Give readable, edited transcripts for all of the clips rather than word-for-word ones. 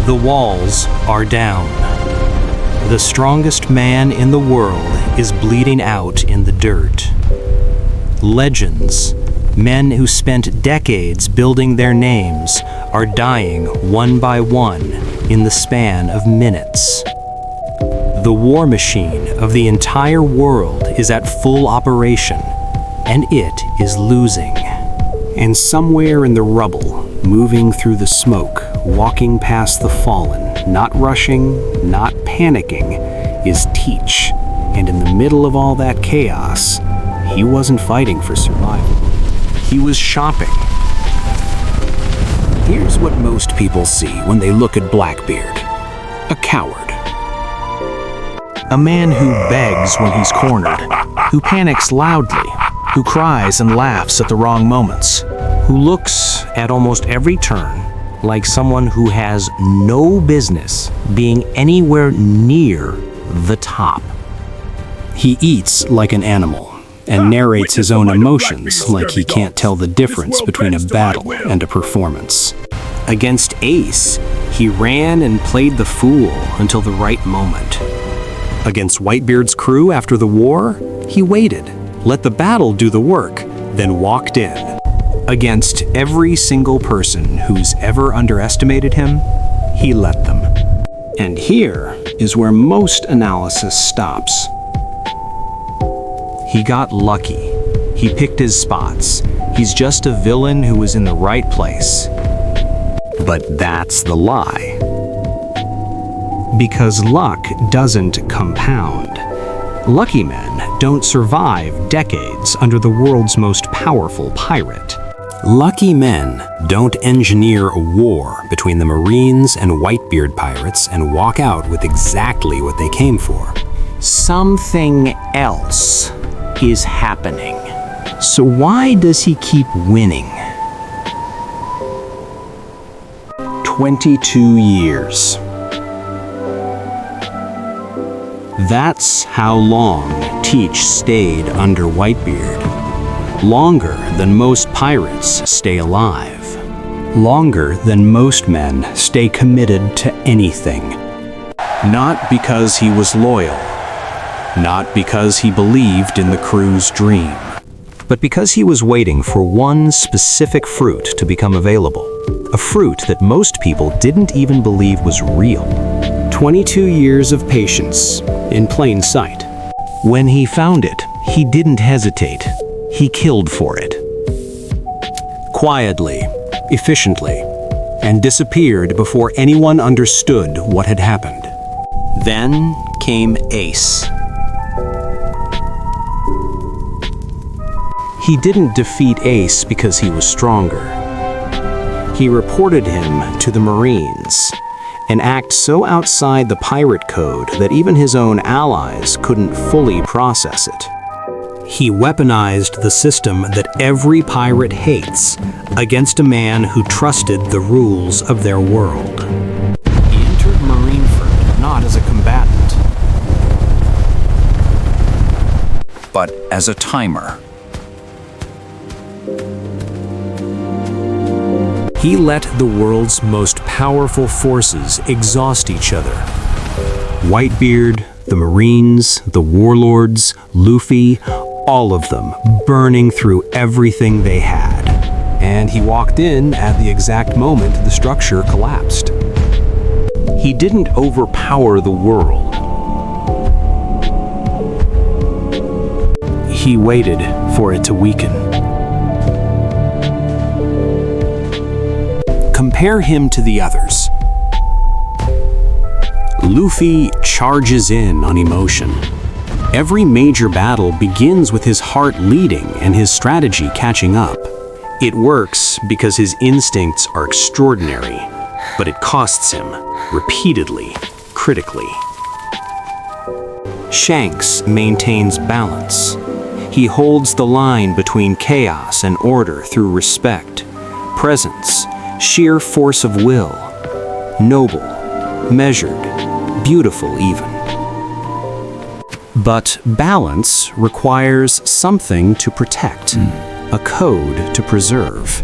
The walls are down. The strongest man in the world is bleeding out in the dirt. Legends, men who spent decades building their names, are dying one by one in the span of minutes. The war machine of the entire world is at full operation, and it is losing. And somewhere in the rubble, moving through the smoke, walking past the fallen, not rushing, not panicking, is Teach. And in the middle of all that chaos, he wasn't fighting for survival. He was shopping. Here's what most people see when they look at Blackbeard. A coward. A man who begs when he's cornered, who panics loudly, who cries and laughs at the wrong moments, who looks at almost every turn like someone who has no business being anywhere near the top. He eats like an animal and narrates his own emotions like he can't tell the difference between a battle and a performance. Against Ace, he ran and played the fool until the right moment. Against Whitebeard's crew after the war, he waited, let the battle do the work, then walked in. Against every single person who's ever underestimated him, he let them. And here is where most analysis stops. He got lucky. He picked his spots. He's just a villain who was in the right place. But that's the lie. Because luck doesn't compound. Lucky men don't survive decades under the world's most powerful pirate. Lucky men don't engineer a war between the Marines and Whitebeard pirates and walk out with exactly what they came for. Something else is happening. So why does he keep winning? 22 years. That's how long Teach stayed under Whitebeard. Longer than most pirates stay alive. Longer than most men stay committed to anything. Not because he was loyal. Not because he believed in the crew's dream. But because he was waiting for one specific fruit to become available. A fruit that most people didn't even believe was real. 22 years of patience, in plain sight. When he found it, he didn't hesitate. He killed for it. Quietly, efficiently, and disappeared before anyone understood what had happened. Then came Ace. He didn't defeat Ace because he was stronger. He reported him to the Marines, an act so outside the pirate code that even his own allies couldn't fully process it. He weaponized the system that every pirate hates against a man who trusted the rules of their world. He entered Marineford not as a combatant, but as a timer. He let the world's most powerful forces exhaust each other. Whitebeard, the Marines, the Warlords, Luffy, all of them burning through everything they had. And he walked in at the exact moment the structure collapsed. He didn't overpower the world. He waited for it to weaken. Compare him to the others. Luffy charges in on emotion. Every major battle begins with his heart leading and his strategy catching up. It works because his instincts are extraordinary, but it costs him, repeatedly, critically. Shanks maintains balance. He holds the line between chaos and order through respect, presence, sheer force of will, noble, measured, beautiful even. But balance requires something to protect, a code to preserve.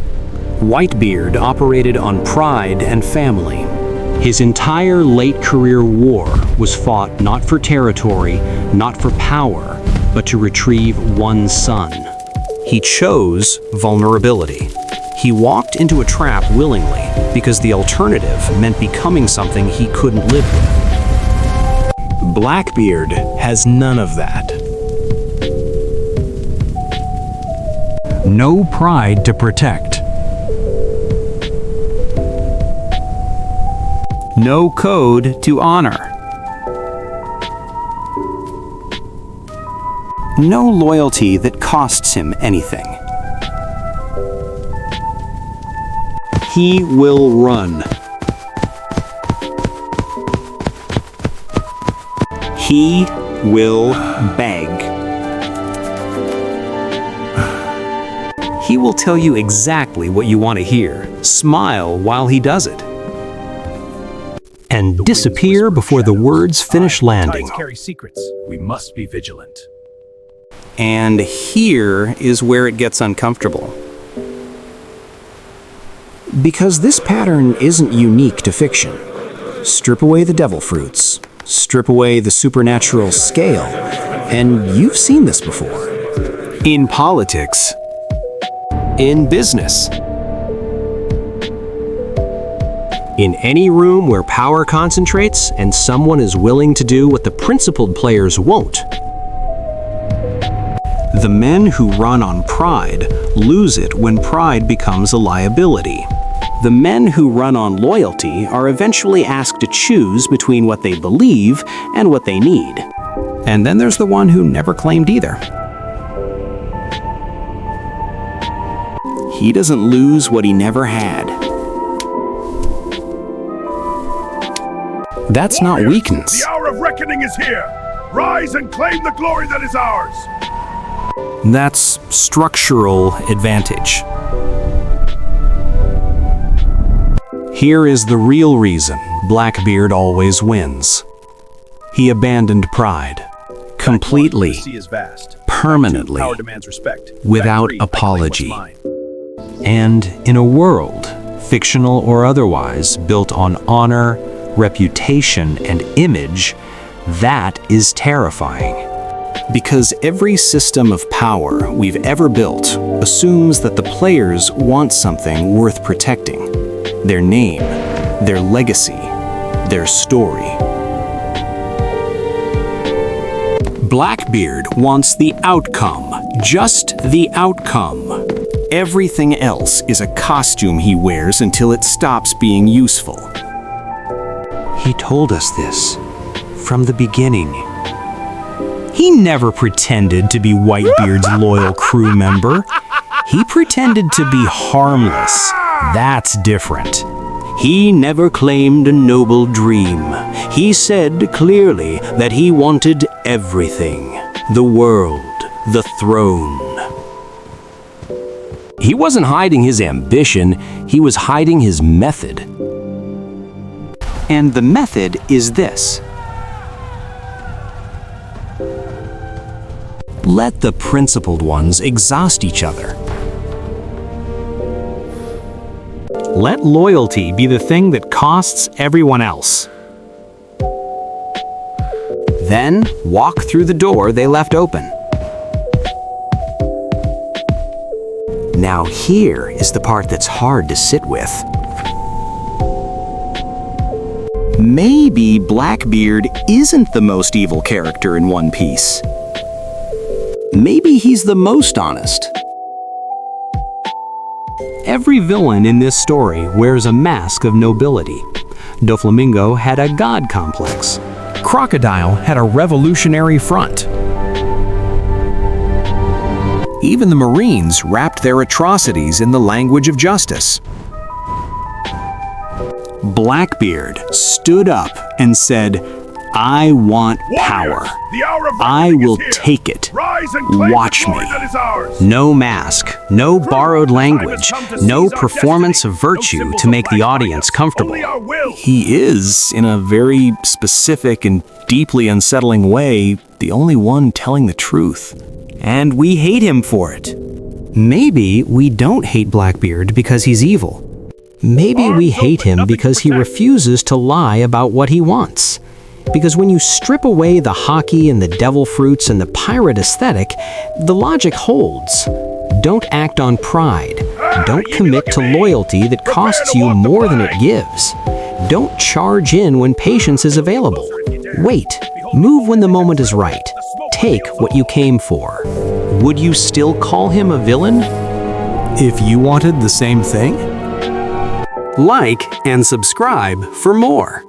Whitebeard operated on pride and family. His entire late career war was fought not for territory, not for power, but to retrieve one son. He chose vulnerability. He walked into a trap willingly because the alternative meant becoming something he couldn't live with. Blackbeard has none of that. No pride to protect. No code to honor. No loyalty that costs him anything. He will run. He will beg. He will tell you exactly what you want to hear. Smile while he does it. And disappear before the words finish landing. Tides carry secrets. We must be vigilant. And here is where it gets uncomfortable. Because this pattern isn't unique to fiction. Strip away the devil fruits, strip away the supernatural scale, and you've seen this before. In politics, in business, in any room where power concentrates and someone is willing to do what the principled players won't. The men who run on pride lose it when pride becomes a liability. The men who run on loyalty are eventually asked to choose between what they believe and what they need. And then there's the one who never claimed either. He doesn't lose what he never had. That's not weakness. The hour of reckoning is here. Rise and claim the glory that is ours. That's structural advantage. Here is the real reason Blackbeard always wins. He abandoned pride. Completely, The sea is vast. permanently, Power demands respect. without Back free, I claim apology. what's mine. And in a world, fictional or otherwise, built on honor, reputation, and image, that is terrifying. Because every system of power we've ever built assumes that the players want something worth protecting. Their name, their legacy, their story. Blackbeard wants the outcome, just the outcome. Everything else is a costume he wears until it stops being useful. He told us this from the beginning. He never pretended to be Whitebeard's loyal crew member. He pretended to be harmless. That's different. He never claimed a noble dream. He said clearly that he wanted everything. The world, the throne. He wasn't hiding his ambition, he was hiding his method. And the method is this. Let the principled ones exhaust each other. Let loyalty be the thing that costs everyone else. Then walk through the door they left open. Now here is the part that's hard to sit with. Maybe Blackbeard isn't the most evil character in One Piece. Maybe he's the most honest. Every villain in this story wears a mask of nobility. Doflamingo had a god complex. Crocodile had a revolutionary front. Even the Marines wrapped their atrocities in the language of justice. Blackbeard stood up and said, I want power. Warriors, the hour of I reckoning will is here. take it. Rise and claim Watch the glory me. that is ours. No mask, no borrowed language, no performance of virtue to make the audience comfortable. Only our will. He is, in a very specific and deeply unsettling way, the only one telling the truth. And we hate him for it. Maybe we don't hate Blackbeard because he's evil. Maybe we hate him because he refuses to lie about what he wants. Because when you strip away the hockey and the devil fruits and the pirate aesthetic, the logic holds. Don't act on pride. Don't commit to loyalty that costs you more than it gives. Don't charge in when patience is available. Wait. Move when the moment is right. Take what you came for. Would you still call him a villain? If you wanted the same thing? Like and subscribe for more.